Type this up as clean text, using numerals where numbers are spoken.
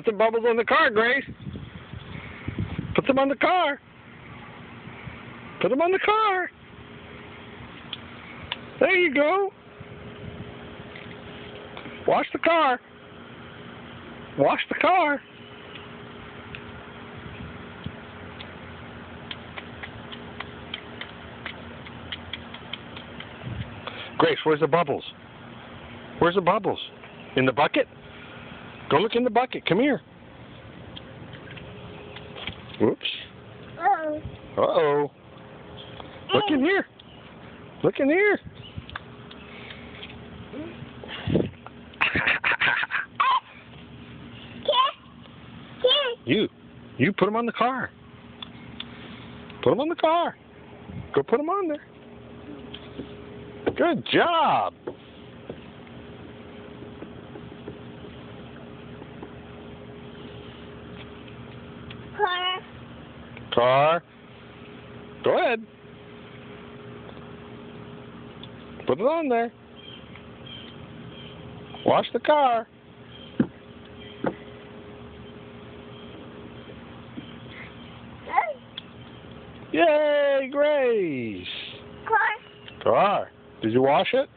Put the bubbles on the car, Grace. Put them on the car. Put them on the car. There you go. Wash the car. Wash the car. Grace, where's the bubbles? Where's the bubbles? In the bucket? Go look in the bucket. Come here. Whoops. Uh-oh. Uh-oh. Look in here. Look in here. You put them on the car. Put them on the car. Go put them on there. Good job. Car. Go ahead. Put it on there. Wash the car. Yay, Grace. Car. Car. Did you wash it?